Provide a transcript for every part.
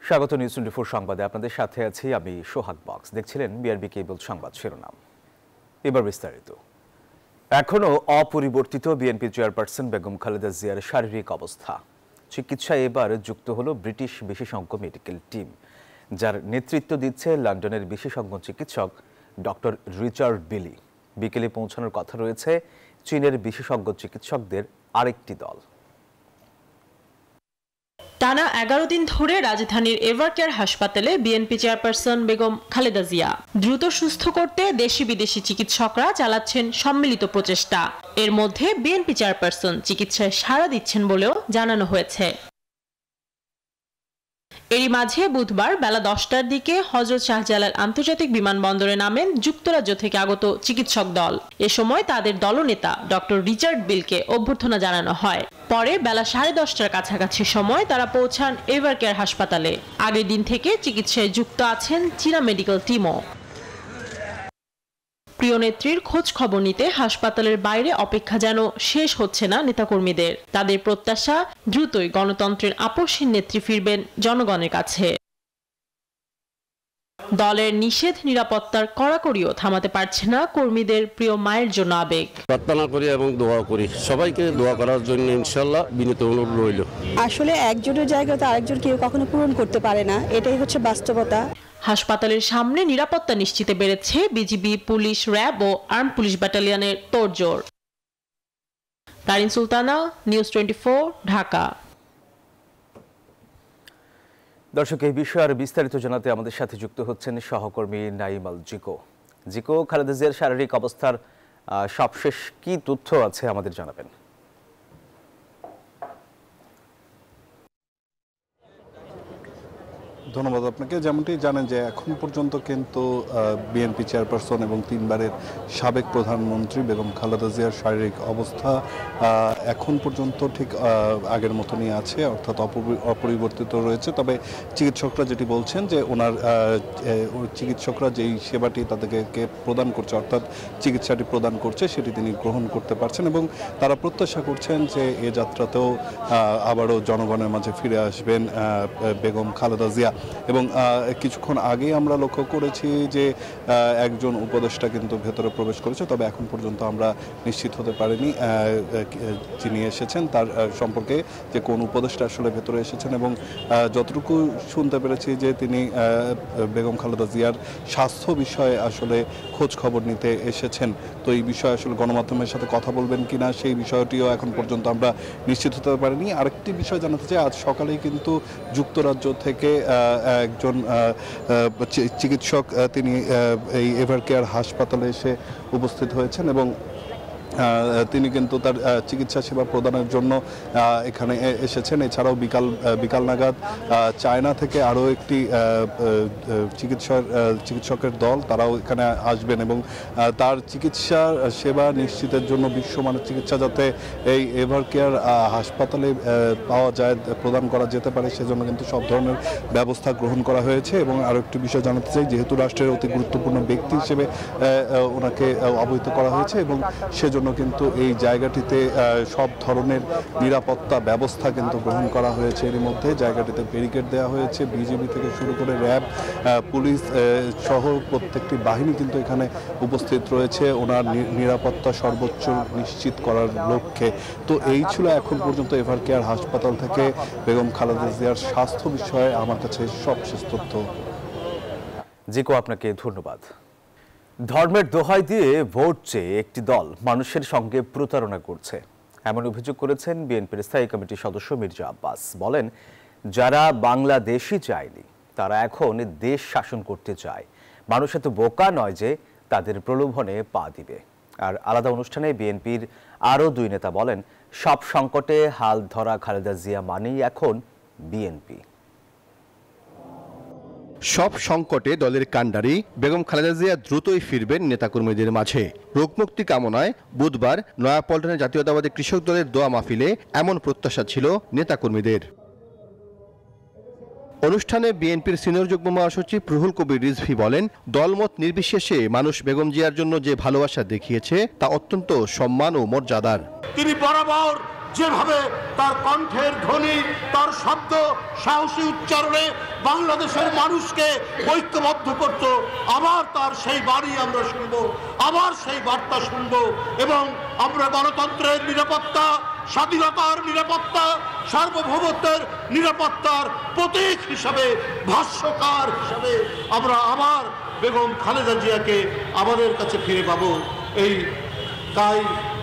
স্বাগত নিউজ 24 সংবাদে আপনাদের সাথে আছি আমি সোহাগ বক্স। দেখছিলেন বিআরবি কেবল সংবাদ শিরোনাম। এবার বিস্তারিত। এখনো অপরিবর্তিত বিএনপি চেয়ারপারসন বেগম খালেদা জিয়ার শারীরিক অবস্থা। চিকিৎসায় এবার যুক্ত হলো ব্রিটিশ বিশেষজ্ঞ মেডিকেল টিম, যার নেতৃত্ব দিচ্ছে লন্ডনের বিশেষজ্ঞ চিকিৎসক ডক্টর রিচার্ড বিলি। বিকেলে পৌঁছানোর কথা রয়েছে চীনের বিশেষজ্ঞ চিকিৎসকদের আরেকটি দল। টানা 11 দিন ধরে রাজধানীর এভারকেয়ার হাসপাতালে বিএনপি চেয়ারপারসন বেগম খালেদা জিয়া দ্রুত সুস্থ করতে দেশি বিদেশি চিকিৎসকরা চালাচ্ছেন সম্মিলিত প্রচেষ্টা। এর মধ্যে বিএনপি চেয়ারপারসন চিকিৎসায় সাড়া দিচ্ছেন বলেও জানানো হয়েছে। এরই মাঝে বুধবার বেলা 10টার দিকে হযরত শাহজালাল আন্তর্জাতিক বিমানবন্দরে নামেন যুক্তরাজ্য থেকে আগত চিকিৎসক দল। এ সময় তাদের দলনেতা ডক্টর রিচার্ড বিলকে অভ্যর্থনা জানানো হয়। পরে বেলা 10:30টার কাছাকাছি সময় তারা পৌঁছান এভারকেয়ার হাসপাতালে। আগের দিন থেকে চিকিৎসায় যুক্ত আছেন চীনা মেডিকেল টিমও। প্রিয় নেত্রীর খোঁজ খবর নিতে হাসপাতালের বাইরে অপেক্ষা যেন শেষ হচ্ছে না নেতাকর্মীদের। তাদের প্রত্যাশা দ্রুতই গণতন্ত্রের আপসহীন নেত্রী ফিরবেন জনগণের কাছে। দলের নিষেধ নিরাপত্তার কড়াকড়িও থামাতে পারছে না কর্মীদের প্রিয় মায়ের জন্য আবেগ। প্রার্থনা করি এবং দোয়া করি, সবাইকে দোয়া করার জন্য ইনশাআল্লাহ বিনীত অনুরোধ রইল। আসলে একজনের জায়গাতে আরেকজন কেউ কখনো পূরণ করতে পারে না, এটাই হচ্ছে বাস্তবতা। হাসপাতালের সামনে নিরাপত্তা নিশ্চিতে বেড়েছে বিজিবি, পুলিশ, র্যাব ও আর্ম পুলিশ ব্যাটালিয়নের তোড়জোড়। তারিন সুলতানা, নিউজ 24, ঢাকা। দর্শক, এই বিষয়ে আর বিস্তারিত জানাতে আমাদের সাথে যুক্ত হচ্ছেন সহকর্মী নাইম আল জিকো। জিকো, খালেদা জিয়ার শারীরিক অবস্থার সবশেষ কি তথ্য আছে আমাদের জানাবেন। ধন্যবাদ আপনাকে। যেমনটি জানেন যে এখন পর্যন্ত কিন্তু বিএনপি চেয়ারপারসন এবং 3 বারের সাবেক প্রধানমন্ত্রী বেগম খালেদা জিয়ার শারীরিক অবস্থা এখন পর্যন্ত ঠিক আগের মতনই আছে, অর্থাৎ অপরিবর্তিত রয়েছে। তবে চিকিৎসকরা যেটি বলছেন যে ওনার চিকিৎসকরা যেই সেবাটি তাদেরকে প্রদান করছে, অর্থাৎ চিকিৎসাটি প্রদান করছে, সেটি তিনি গ্রহণ করতে পারছেন এবং তারা প্রত্যাশা করছেন যে এ যাত্রাতেও আবারও জনগণের মাঝে ফিরে আসবেন বেগম খালেদা জিয়া। এবং কিছুক্ষণ আগেই আমরা লক্ষ্য করেছি যে একজন উপদেষ্টা কিন্তু ভেতরে প্রবেশ করেছে, তবে এখন পর্যন্ত আমরা নিশ্চিত হতে পারিনি যিনি এসেছেন তার সম্পর্কে, যে কোন উপদেষ্টা আসলে ভেতরে এসেছেন। এবং যতটুকু শুনতে পেরেছি যে তিনি বেগম খালেদা জিয়ার স্বাস্থ্য বিষয়ে আসলে খোঁজ খবর নিতে এসেছেন। তো এই বিষয়ে আসলে গণমাধ্যমের সাথে কথা বলবেন কিনা সেই বিষয়টিও এখন পর্যন্ত আমরা নিশ্চিত হতে পারিনি। আরেকটি বিষয় জানাতে চাই, আজ সকালেই কিন্তু যুক্তরাজ্য থেকে একজন চিকিৎসক তিনি এই এভারকেয়ার হাসপাতালে এসে উপস্থিত হয়েছেন এবং তিনি কিন্তু তার চিকিৎসা সেবা প্রদানের জন্য এখানে এসেছেন। এছাড়াও বিকাল নাগাদ চায়না থেকে আরও একটি চিকিৎসকের দল তারাও এখানে আসবেন এবং তার চিকিৎসা সেবা নিশ্চিতের জন্য বিশ্বমানের চিকিৎসা যাতে এই এভারকেয়ার হাসপাতালে পাওয়া যায়, প্রদান করা যেতে পারে, সেজন্য কিন্তু সব ধরনের ব্যবস্থা গ্রহণ করা হয়েছে। এবং আরও একটি বিষয় জানাতে চাই, যেহেতু রাষ্ট্রের অতি গুরুত্বপূর্ণ ব্যক্তি হিসেবে ওনাকে অবহিত করা হয়েছে এবং সেজন্য কিন্তু এই জায়গাটিতে সব ধরনের নিরাপত্তা ব্যবস্থা কিন্তু গ্রহণ করা হয়েছে। এর মধ্যে জায়গাটিতে ব্যারিকেড দেওয়া হয়েছে, বিজিবি থেকে শুরু করে র্যাব, পুলিশ সহ প্রত্যেকটি বাহিনী কিন্তু এখানে উপস্থিত রয়েছে ওনার নিরাপত্তা সর্বোচ্চ নিশ্চিত করার লক্ষ্যে। তো এই ছিল এখন পর্যন্ত এভারকেয়ার হাসপাতাল থেকে বেগম খালেদা জিয়ার স্বাস্থ্য বিষয়ে আমার কাছে সবশেষ তথ্য। জিকো, আপনাকে ধন্যবাদ। ধর্মের দোহাই দিয়ে ভোট চেয়ে একটি দল মানুষের সঙ্গে প্রতারণা করছে, এমন অভিযোগ করেছেন বিএনপির স্থায়ী কমিটির সদস্য মির্জা আব্বাস। বলেন, যারা বাংলাদেশই চায়নি তারা এখন দেশ শাসন করতে চায়। মানুষ এত বোকা নয় যে তাদের প্রলোভনে পা দিবে। আর আলাদা অনুষ্ঠানে বিএনপির আরও 2 নেতা বলেন, সব সংকটে হাল ধরা খালেদা জিয়া মানেই এখন বিএনপি। সব সংকটে দলের কাণ্ডারি বেগম খালেদা জিয়া দ্রুতই ফিরবেন নেতাকর্মীদের মাঝে। রোগমুক্তি কামনায় বুধবার নয়াপল্টনের জাতীয়তাবাদী কৃষক দলের দোয়া মাহফিলে এমন প্রত্যাশা ছিল নেতাকর্মীদের। অনুষ্ঠানে বিএনপির সিনিয়র যুগ্ম মহাসচিব রুহুল কবির রিজভী বলেন, দলমত নির্বিশেষে মানুষ বেগম জিয়ার জন্য যে ভালোবাসা দেখিয়েছে তা অত্যন্ত সম্মান ও মর্যাদার। তিনি বরাবর যেভাবে তার কণ্ঠের ধ্বনি, তার শব্দ, সাহসী উচ্চারণে বাংলাদেশের মানুষকে ঐক্যবদ্ধ করত, আবার তার সেই বাণী আমরা শুনব, আবার সেই বার্তা শুনব এবং আমরা গণতন্ত্রের নিরাপত্তা, স্বাধীনতার নিরাপত্তা, সার্বভৌমত্বের নিরাপত্তার প্রতীক হিসাবে, ভাষ্যকার হিসাবে আমরা আবার বেগম খালেদা জিয়াকে আমাদের কাছে ফিরে পাবো। এই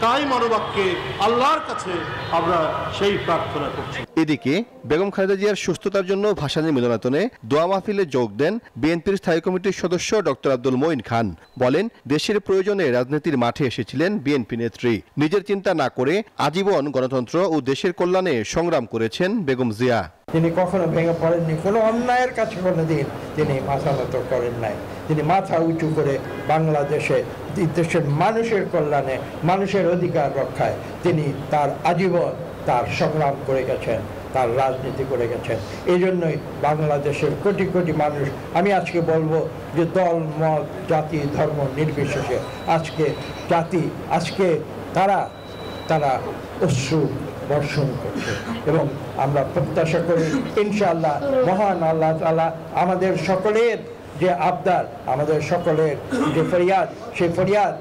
তাই মনোবাক্যে আল্লাহর কাছে আমরা সেই প্রার্থনা করছি। এদিকে বেগম খালেদা জিয়ার সুস্থতার জন্য ভাসানী মিলনায়তনে দোয়া মাহফিলে যোগ দেন বিএনপির স্থায়ী কমিটির সদস্য ডক্টর আব্দুল মঈন খান। বলেন, দেশের প্রয়োজনে রাজনীতির মাঠে এসেছিলেন বিএনপি নেত্রী। নিজের চিন্তা না করে আজীবন গণতন্ত্র ও দেশের কল্যাণে সংগ্রাম করেছেন বেগম জিয়া। তিনি কখনো ভেঙে পড়েননি, কোনো অন্যায়ের কাছে কোনোদিন তিনি মাথা নত করেন নাই। তিনি মাথা উঁচু করে বাংলাদেশে দেশের মানুষের কল্যাণে, মানুষের অধিকার রক্ষায় তিনি তার আজীবন তার সংগ্রাম করে গেছেন, তার রাজনীতি করে গেছেন। এই জন্যই বাংলাদেশের কোটি কোটি মানুষ, আমি আজকে বলবো যে দল, মত, জাতি, ধর্ম নির্বিশেষে আজকে তারা অশ্রু বর্ষণ করছে এবং আমরা প্রত্যাশা করি ইনশাআল্লাহ মহান আল্লাহ তাআলা আমাদের সকলের যে আবদার, আমাদের সকলের যে ফরিয়াদ, সেই ফরিয়াদ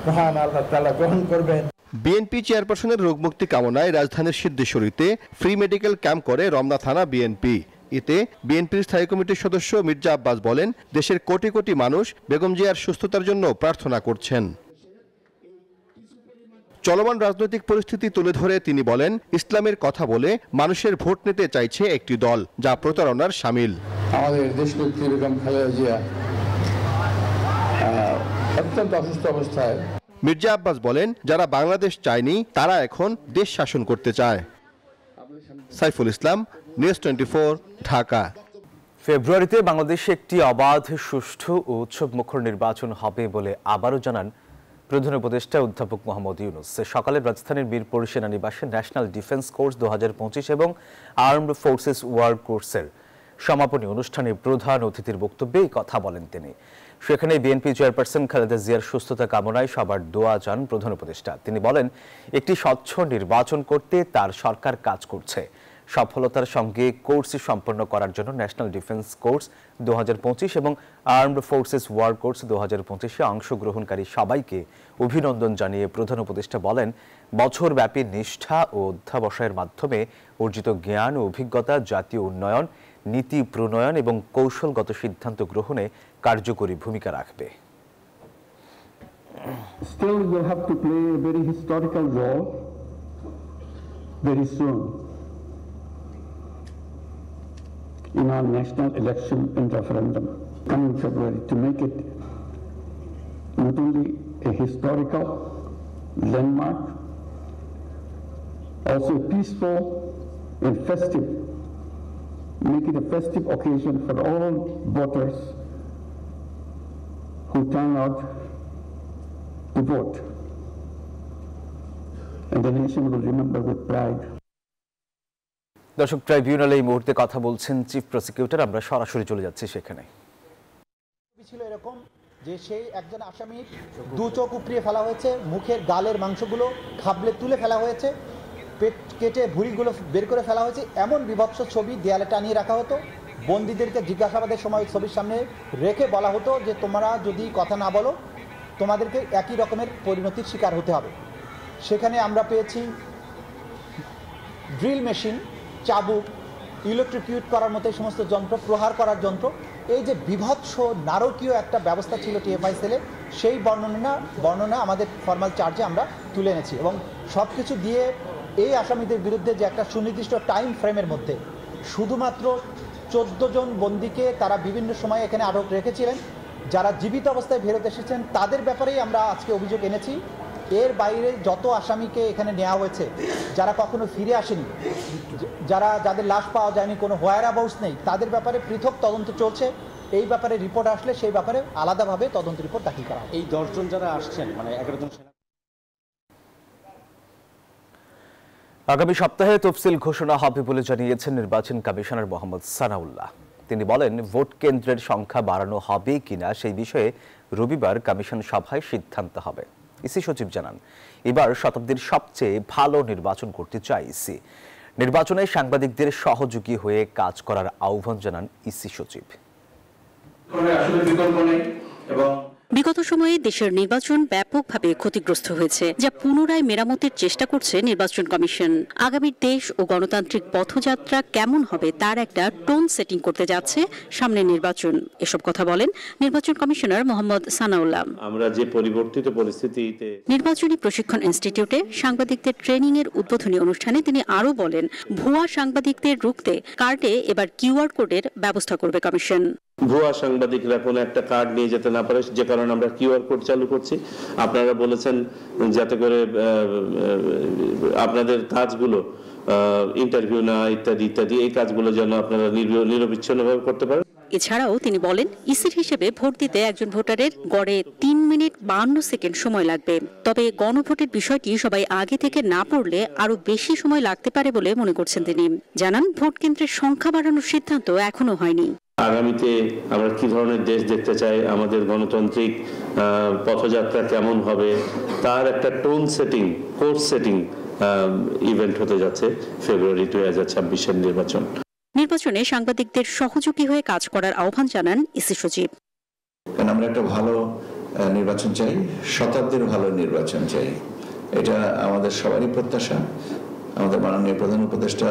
মহান আল্লাহ তাআলা গ্রহণ করবেন। বিএনপি চেয়ারপারসনের রোগমুক্তি কামনায় রাজধানীর সিদ্ধেশ্বরীতে ফ্রি মেডিকেল ক্যাম্প করে রমনা থানা বিএনপি। এতে বিএনপির স্থায়ী কমিটির সদস্য মির্জা আব্বাস বলেন, দেশের কোটি কোটি মানুষ বেগম জিয়ার সুস্থতার জন্য প্রার্থনা করছেন। চলমান রাজনৈতিক পরিস্থিতি তুলে ধরে তিনি বলেন, ইসলামের কথা বলে মানুষের ভোট নিতে চাইছে একটি দল, যা প্রতারণার শামিল। আমাদের দেশনেত্রী বেগম খালেদা জিয়া অত্যন্ত অসুস্থ অবস্থায়। মির্জা আব্বাস বলেন, যারা বাংলাদেশ চায়নি তারা এখন দেশ শাসন করতে চায়। সাইফুল ইসলাম, নিউজ 24, ঢাকা। ফেব্রুয়ারিতে বাংলাদেশে একটি অবাধ, সুষ্ঠু ও উৎসবমুখর নির্বাচন হবে বলে আবারও জানান প্রধান উপদেষ্টা অধ্যাপক মোহাম্মদ ইউনূস। সকালে রাজধানীর মিরপুর সেনানিবাসে ন্যাশনাল ডিফেন্স কোর্স 2025 এবং আর্মড ফোর্সেস ওয়ার কোর্সের সমাপনী অনুষ্ঠানে প্রধান অতিথির বক্তব্যে এই কথা বলেন তিনি। সেখানে বিএনপি চেয়ারপারসন খালেদা জিয়ার সুস্থতা কামনায় সবার দোয়া চান প্রধান উপদেষ্টা। তিনি বলেন, একটি স্বচ্ছ নির্বাচন করতে তার সরকার কাজ করছে। সফলতার সঙ্গে কোর্স সম্পন্ন করার জন্য ন্যাশনাল ডিফেন্স কোর্স 2025 এবং আর্মড ফোর্সেস ওয়ার কোর্স 2025-এ অংশগ্রহণকারী সবাইকে অভিনন্দন জানিয়ে প্রধান উপদেষ্টা বলেন, বছরব্যাপী নিষ্ঠা ও অধ্যাবসায়ের মাধ্যমে অর্জিত জ্ঞান ও অভিজ্ঞতা জাতীয় উন্নয়ন, নীতি প্রণয়ন এবং কৌশলগত সিদ্ধান্ত গ্রহণে কার্যকরী ভূমিকা রাখবে। Still will have to play a very historical role very soon in our national election and referendum coming February to make it not only a historical landmark, also peaceful and festive, make it a festive occasion for all voters who turn out to vote, and the nation will remember with pride. দর্শক, ট্রাইব্যুনালে এই মুহূর্তে কথা বলছেন chief prosecutor. আমরা সরাসরি চলে যাচ্ছি সেখানে। ছিল এরকম যে সেই একজন আসামির দু চোখ উপড়িয়ে ফেলা হয়েছে, মুখের গালের মাংসগুলো খাবলে তুলে ফেলা হয়েছে, পেট কেটে ভুঁড়িগুলো বের করে ফেলা হয়েছে, এমন বিভৎস ছবি দেয়ালে টানিয়ে রাখা হতো। বন্দীদেরকে জিজ্ঞাসাবাদের সময় ছবির সামনে রেখে বলা হতো যে তোমরা যদি কথা না বলো তোমাদেরকে একই রকমের পরিণতির শিকার হতে হবে। সেখানে আমরা পেয়েছি ড্রিল মেশিন, চাবুক, ইলেকট্রিকিউট করার মতো এই সমস্ত যন্ত্র, প্রহার করার যন্ত্র। এই যে বিভৎস নারকীয় একটা ব্যবস্থা ছিল টিএফআই সেলে, সেই বর্ণনা আমাদের ফর্মাল চার্জে আমরা তুলে এনেছি এবং সব কিছু দিয়ে এই আসামিদের বিরুদ্ধে যে একটা সুনির্দিষ্ট টাইম ফ্রেমের মধ্যে শুধুমাত্র 14 জন বন্দীকে তারা বিভিন্ন সময় এখানে আটক রেখেছিলেন, যারা জীবিত অবস্থায় ফেরত এসেছেন তাদের ব্যাপারেই আমরা আজকে অভিযোগ এনেছি। এর বাইরে যত আসামিকে এখানে নেওয়া হয়েছে, যারা কখনো ফিরে আসেনি, যাদের লাশ পাওয়া যায়নি, কোনো হোয়ার অ্যাবাউটস নেই, তাদের ব্যাপারে পৃথক তদন্ত চলছে। এই ব্যাপারে রিপোর্ট আসলে সেই ব্যাপারে আলাদাভাবে তদন্ত রিপোর্ট দাখিল করা হবে। এই 10 জন যারা আসছেন, মানে 11 জন সেনা, আগামী সপ্তাহে তফসিল ঘোষণা হবে বলে জানিয়েছেন নির্বাচন কমিশনার মোহাম্মদ সানাউল্লাহ। তিনি বলেন, ভোট কেন্দ্রের সংখ্যা বাড়ানো হবে কিনা সেই বিষয়ে রবিবার কমিশন সভায় সিদ্ধান্ত হবে। ইসি সচিব জানান, এবার শতাব্দীর সবচেয়ে ভালো নির্বাচন করতে চায় ইসি। নির্বাচনে সাংবাদিকদের সহযোগী হয়ে কাজ করার আহ্বান জানান ইসি সচিব। বিগত সময়ে দেশের নির্বাচন ব্যাপকভাবে ক্ষতিগ্রস্ত হয়েছে, যা পুনরায় মেরামতের চেষ্টা করছে নির্বাচন কমিশন। আগামীর দেশ ও গণতান্ত্রিক পথযাত্রা কেমন হবে তার একটা টোন সেটিং করতে যাচ্ছে সামনের নির্বাচন। এসব কথা বলেন নির্বাচন কমিশনার মোহাম্মদ সানাউল্লাহ। আমরা যে পরিবর্তিত পরিস্থিতিতে নির্বাচনী প্রশিক্ষণ ইনস্টিটিউটে সাংবাদিকদের ট্রেনিং এর উদ্বোধনী অনুষ্ঠানে তিনি আরও বলেন, ভুয়া সাংবাদিকদের রুখতে কার্ডে এবার কিউআর কোডের ব্যবস্থা করবে কমিশন। ভুয়া সাংবাদিকরা কোনো একটা কার্ড নিয়ে যেতে না পারে, যে কারণে আমরা কিউআর কোড চালু করছি। আপনারা বলেছেন যাতে করে আপনাদের কাজগুলো ইন্টারভিউ না ইত্যাদি ইত্যাদি এই কাজগুলো যেন আপনারা নিরবিচ্ছিন্নভাবে করতে পারেন। এছাড়াও তিনি বলেন, ইসির হিসেবে ভোট দিতে একজন ভোটারের গড়ে 3 মিনিট 52 সেকেন্ড সময় লাগবে। তবে গণভোটের বিষয়টি সবাই আগে থেকে না পড়লে আরো বেশি সময় লাগতে পারে বলে মনে করছেন তিনি। জানান, ভোট কেন্দ্রের সংখ্যা বাড়ানোর সিদ্ধান্ত এখনো হয়নি। আগামীতে আমরা কি ধরনের দেশ দেখতে চাই, আমাদের গণতান্ত্রিক পথযাত্রা কেমন হবে, তার একটা tone setting, course setting event হতে যাচ্ছে ফেব্রুয়ারি 2026-এর নির্বাচন। নির্বাচনে সাংবাদিকদের সহযোগী হয়ে কাজ করার আহ্বান জানান ইসি সচিব। আমরা একটা ভালো নির্বাচন চাই, শতাব্দীর ভালো নির্বাচন চাই, এটা আমাদের সবারই প্রত্যাশা। আমাদের মাননীয় প্রধান উপদেষ্টা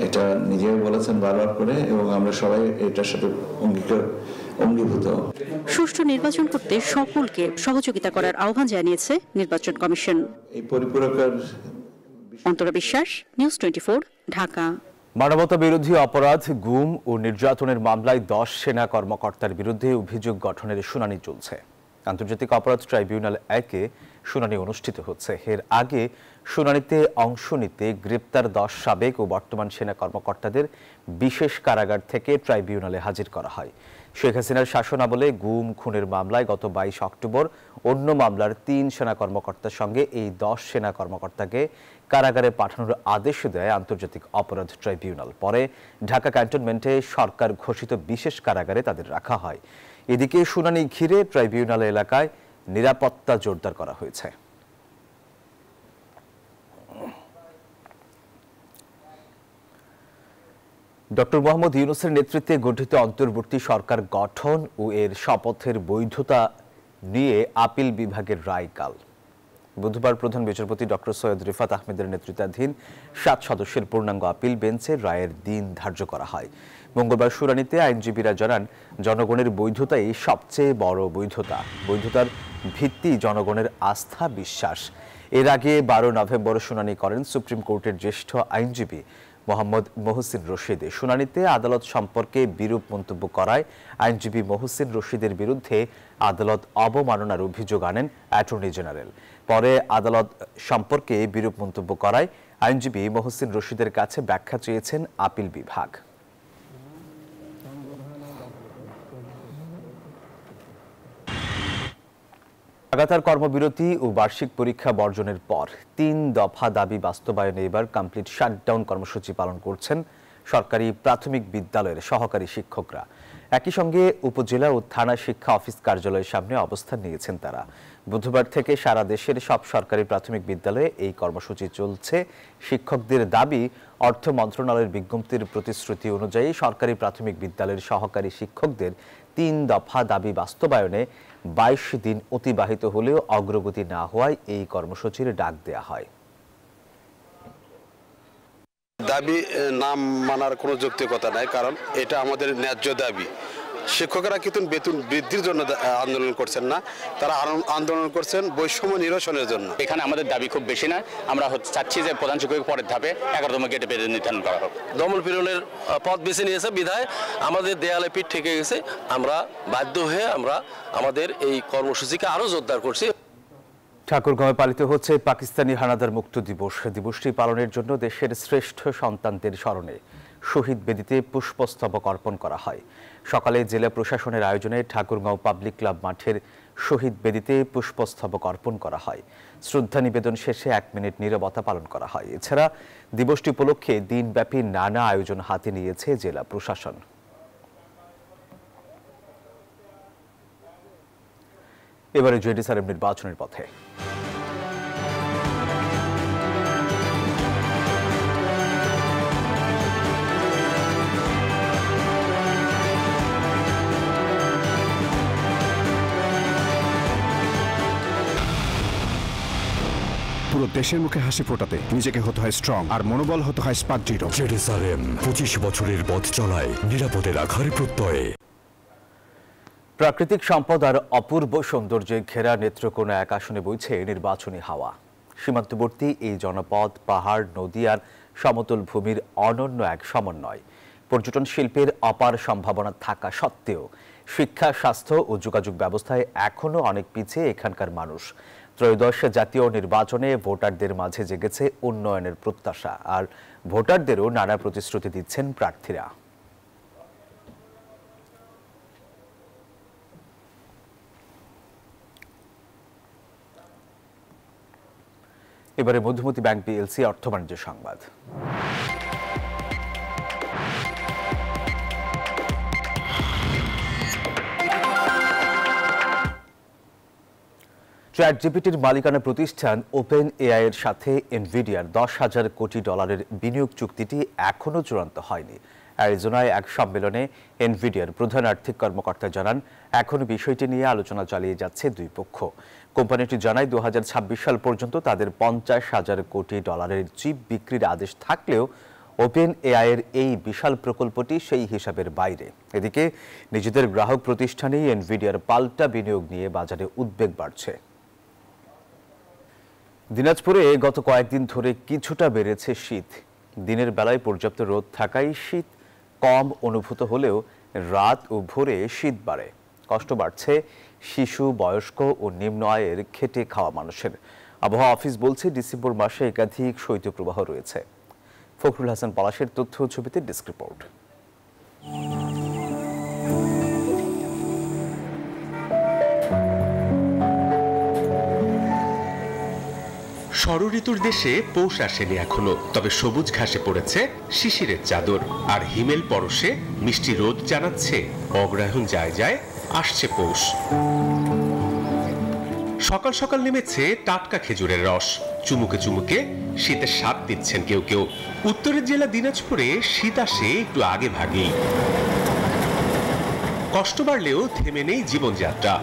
এটা নিজেও বলেছেন বারবার করে, এবং আমরা সবাই এটার সাথে অঙ্গীভূত। সুষ্ঠু নির্বাচন করতে সকলকে সহযোগিতা করার আহ্বান জানিয়েছে নির্বাচন কমিশন। এই পরিপূরকের অন্তরা বিশ্বাস, নিউজ 24, ঢাকা। মানবতা বিরোধী অপরাধ, গুম ও নির্যাতনের মামলায় 10 সেনা কর্মকর্তার বিরুদ্ধে অভিযোগ গঠনের শুনানি চলছে। আন্তর্জাতিক অপরাধ ট্রাইব্যুনাল 1-এ শুনানি অনুষ্ঠিত হচ্ছে। এর আগে শুনানিতে অংশ নিতে গ্রেপ্তার 10 সাবেক ও বর্তমান সেনা কর্মকর্তাদের বিশেষ কারাগার থেকে ট্রাইব্যুনালে হাজির করা হয়। শেখ হাসিনার শাসনামলে গুম খুনের মামলায় গত 22 অক্টোবর অন্য মামলার 3 সেনা কর্মকর্তার সঙ্গে এই 10 সেনা কর্মকর্তাকে কারাগারে পাঠানোর আদেশ দেয় আন্তর্জাতিক অপরাধ ট্রাইব্যুনাল। পরে ঢাকা ক্যান্টনমেন্টে সরকার ঘোষিত বিশেষ কারাগারে তাদের রাখা হয়। এদিকে শুনানি ঘিরে ট্রাইব্যুনাল এলাকায় নিরাপত্তা জোরদার করা হয়েছে। ডক্টর মোহাম্মদ ইউনূসের নেতৃত্বে গঠিত অন্তর্বর্তী সরকার গঠন ও এর শপথের বৈধতা নিয়ে আপিল বিভাগের রায় কাল। বুধবার প্রধান বিচারপতি ডক্টর সৈয়দ রিফাত আহমেদের নেতৃত্বাধীন 7 সদস্যের পূর্ণাঙ্গ আপিল বেঞ্চে রায়ের দিন ধার্য করা হয়। মঙ্গলবার শুনানিতে আইনজীবীরা জানান, জনগণের বৈধতাই সবচেয়ে বড় বৈধতা। বৈধতার ভিত্তি জনগণের আস্থা, বিশ্বাস। এর আগে 12 নভেম্বর শুনানি করেন সুপ্রিম কোর্টের জ্যেষ্ঠ আইনজীবী মোহাম্মদ মহসিন রশিদ। শুনানিতে আদালত সম্পর্কে বিরূপ মন্তব্য করায় আইনজীবী মহসিন রশিদের বিরুদ্ধে আদালত অবমাননার অভিযোগ আনেন অ্যাটর্নি জেনারেল। পরে আদালত সম্পর্কে বিরূপ মন্তব্য করায় আইনজীবী মহসিন রশিদের কাছে ব্যাখ্যা চেয়েছেন আপিল বিভাগ। লাগাতার কর্মবিরতি ও বার্ষিক পরীক্ষা বর্জনের পর 3 দফা দাবি বাস্তবায়নে এবার কমপ্লিট শাটডাউন কর্মসূচি পালন করছেন সরকারি প্রাথমিক বিদ্যালয়ের সহকারী শিক্ষকরা। একই সঙ্গে উপজেলা ও থানা শিক্ষা অফিস কার্যালয়ের সামনে অবস্থান নিয়েছেন তারা। বুধবার থেকে সারা দেশের সব সরকারি প্রাথমিক বিদ্যালয়ে এই কর্মসূচি চলছে। শিক্ষকদের দাবি, অর্থ মন্ত্রণালয়ের বিজ্ঞপ্তির প্রতিশ্রুতি অনুযায়ী সরকারি প্রাথমিক বিদ্যালয়ের সহকারী শিক্ষকদের 3 দফা দাবি বাস্তবায়নে 22 দিন অতিবাহিত হলেও অগ্রগতি না হওয়ায় এই কর্মসূচির ডাক দেয়া হয়। দাবি না মানার কোনো যৌক্তিকতা নাই, কারণ এটা আমাদের ন্যায্য দাবি। শিক্ষকরা কিন্তু বেতন বৃদ্ধির জন্য আন্দোলন করছেন না, তারা আন্দোলন করছেন বৈষম্য নিরসনের জন্য। এখানে আমাদের দাবি খুব বেশি না, আমরা চাচ্ছি যে প্রধান শিক্ষক পরের ধাপে 11তম গেটে বেতন নির্ধারণ করা হোক। দমন পীড়নের পথ বেছে নিয়েছে বিধায় আমাদের দেয়ালে পিঠ ঠেকে গেছে। আমরা বাধ্য হয়ে আমরা আমাদের এই কর্মসূচিকে আরো জোরদার করছি। ঠাকুরগাঁওয়ে পালিত হচ্ছে পাকিস্তানি হানাদার মুক্ত দিবস। দিবসটি পালনের জন্য দেশের শ্রেষ্ঠ সন্তানদের স্মরণে শহীদ বেদিতে পুষ্পস্তবক অর্পণ করা হয়। সকালে জেলা প্রশাসনের আয়োজনে ঠাকুরগাঁও পাবলিক ক্লাব মাঠের শহীদ বেদিতে পুষ্পস্তবক অর্পণ করা হয়। শ্রদ্ধা নিবেদন শেষে 1 মিনিট নীরবতা পালন করা হয়। এছাড়া দিবসটি উপলক্ষে দিনব্যাপী নানা আয়োজন হাতে নিয়েছে জেলা প্রশাসন। এবারে জেডিসির নির্বাচনের পথে। পুরো দেশের মুখে হাসি ফোটাতে নিজেকে হতে হয় স্ট্রং আর মনোবল হতে হয় স্পার্ক জিরো। জেডিসিএম 25 বছরের পথ চলায় নিরাপদে রাখার প্রত্যয়ে। প্রাকৃতিক সম্পদ আর অপূর্ব সৌন্দর্যে ঘেরা নেত্রকোনা এক আসনে বইছে নির্বাচনী হাওয়া। সীমান্তবর্তী এই জনপদ পাহাড়, নদী আর সমতল ভূমির অনন্য এক সমন্বয়। পর্যটন শিল্পের অপার সম্ভাবনা থাকা সত্ত্বেও শিক্ষা, স্বাস্থ্য ও যোগাযোগ ব্যবস্থায় এখনও অনেক পিছিয়ে এখানকার মানুষ। ত্রয়োদশ জাতীয় নির্বাচনে ভোটারদের মাঝে জেগেছে উন্নয়নের প্রত্যাশা, আর ভোটারদেরও নানা প্রতিশ্রুতি দিচ্ছেন প্রার্থীরা। এবারে মধুমতি ব্যাংক পিএলসি অর্থ বাণিজ্য সংবাদ। চ্যাটজিপিটির মালিকানা প্রতিষ্ঠান ওপেন এআই এর সাথে এনভিডিয়ার $10,000 কোটি বিনিয়োগ চুক্তিটি এখনও চূড়ান্ত হয়নি। অ্যারিজোনায় এক সম্মেলনে এনভিডিয়ার প্রধান আর্থিক কর্মকর্তা জানান, এখনও বিষয়টি নিয়ে আলোচনা চালিয়ে যাচ্ছে দুই পক্ষ। কোম্পানিটি জানায় 2026 সাল পর্যন্ত তাদের $50,000 কোটি চিপ বিক্রির আদেশ থাকলেও ওপেন এআই এর এই বিশাল প্রকল্পটি সেই হিসাবের বাইরে। এদিকে নিজেদের গ্রাহক প্রতিষ্ঠানেই এনভিডিয়ার পাল্টা বিনিয়োগ নিয়ে বাজারে উদ্বেগ বাড়ছে। দিনাজপুরে গত কয়েকদিন ধরে কিছুটা বেড়েছে শীত। দিনের বেলায় পর্যাপ্ত রোদ থাকায় শীত কম অনুভূত হলেও রাত ও ভোরে শীত বাড়ে। কষ্ট বাড়ছে শিশু, বয়স্ক ও নিম্ন আয়ের খেটে খাওয়া মানুষের। আবহাওয়া অফিস বলছে, ডিসেম্বর মাসে একাধিক শৈত্যপ্রবাহ রয়েছে। ফখরুল হাসান পলাশের তথ্য ও ছবিতে ডেস্ক রিপোর্ট। ষড়ঋতুর দেশে পৌষ আসেনি এখনো, তবে সবুজ ঘাসে পড়েছে শিশিরের চাদর, আর হিমেল পরশে মিষ্টি রোদ জানাচ্ছে অগ্রহায়ণ যায় যায় আসছে পৌষ। সকাল সকাল নেমেছে টাটকা খেজুরের রস, চুমুকে চুমুকে শীতের স্বাদ দিচ্ছেন কেউ কেউ। উত্তরের জেলা দিনাজপুরে শীত আসে একটু আগে ভাগেই। কষ্ট বাড়লেও থেমে নেই জীবনযাত্রা।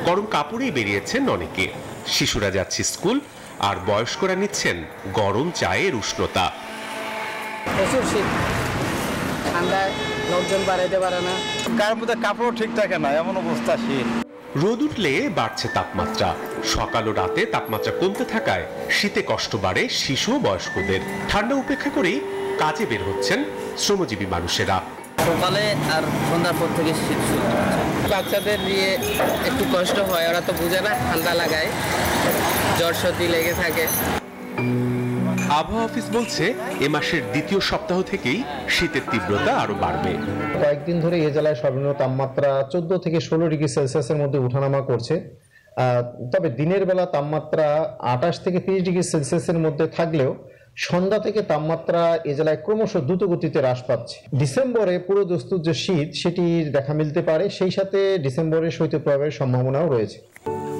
গরম কাপড়েই বেরিয়েছেন অনেকে। শিশুরা যাচ্ছে স্কুল, আর বয়স্করা নিচ্ছেন গরম চায়ের উষ্ণতা। প্রচুর শীত, ঠান্ডায় লোকজন বাড়াইতে পারে না, কাপড় ঠিক থাকে না, এমন অবস্থা শীত। রোদ উঠলে বাড়ছে তাপমাত্রা। সকাল ও রাতে তাপমাত্রা কমতে থাকায় শীতে কষ্ট বাড়ে শিশু ও বয়স্কদের। ঠান্ডা উপেক্ষা করেই কাজে বের হচ্ছেন শ্রমজীবী মানুষেরা। সকালে আর সন্ধ্যার পর থেকে শীত শুরু হচ্ছে। বাচ্চাদের নিয়ে একটু কষ্ট হয়, ওরা তো বুঝে না, ঠান্ডা লাগায়, জ্বর সর্দি লেগে থাকে। আবহাওয়া অফিস বলছে, এ মাসের দ্বিতীয় সপ্তাহ থেকেই শীতের তীব্রতা আরো বাড়বে। কয়েকদিন ধরে এ জেলায় সর্বনিম্ন তাপমাত্রা 14 থেকে 16 ডিগ্রি সেলসিয়াসের মধ্যে উঠানামা করছে। তবে দিনের বেলা তাপমাত্রা 28 থেকে 30 ডিগ্রি সেলসিয়াসের মধ্যে থাকলেও সন্ধ্যা থেকে তাপমাত্রা এ জেলায় ক্রমশ দ্রুত গতিতে হ্রাস পাচ্ছে। ডিসেম্বরে পুরো দস্তুর যে শীত, সেটি দেখা মিলতে পারে, সেই সাথে ডিসেম্বরে শৈত্যপ্রবাহের সম্ভাবনাও রয়েছে।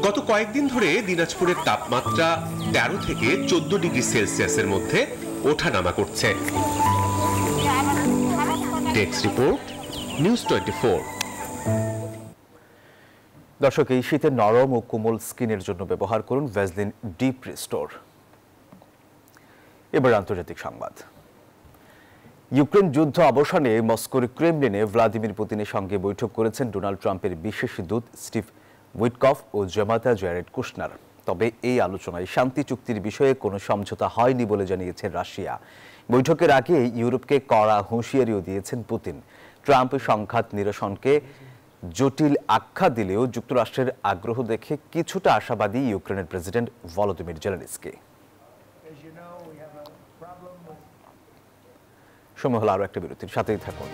গত কয়েকদিন ধরে দিনাজপুরের তাপমাত্রা 13 থেকে 14 ডিগ্রি সেলসিয়াসের মধ্যে ওঠানামা করছে। Desk report, news 24। দর্শক, এই শীতের নরম ও কোমল স্কিনের জন্য ব্যবহার করুন ভ্যাসলিন ডিপ রিস্টোর। এবার আন্তর্জাতিক সংবাদ। ইউক্রেন যুদ্ধ অবসানে মস্কোর ক্রেমলিনে ভ্লাদিমির পুতিনের সঙ্গে বৈঠক করেছেন ডোনাল্ড ট্রাম্পের বিশেষ দূত স্টিভ উইটকফ ও জামাতা জ্যারেড কুশনার। তবে এই আলোচনায় শান্তি চুক্তির বিষয়ে কোনো সমঝোতা হয়নি বলে জানিয়েছে রাশিয়া। বৈঠকের আগে ইউরোপকে কড়া হুঁশিয়ারিও দিয়েছেন পুতিন। ট্রাম্প সংঘাত নিরসনকে জটিল আখ্যা দিলেও যুক্তরাষ্ট্রের আগ্রহ দেখে কিছুটা আশাবাদী ইউক্রেনের প্রেসিডেন্ট ভলোদিমির জেলেনস্কি। সময় হলো আরো একটা বিরতির, সাথেই থাকুন।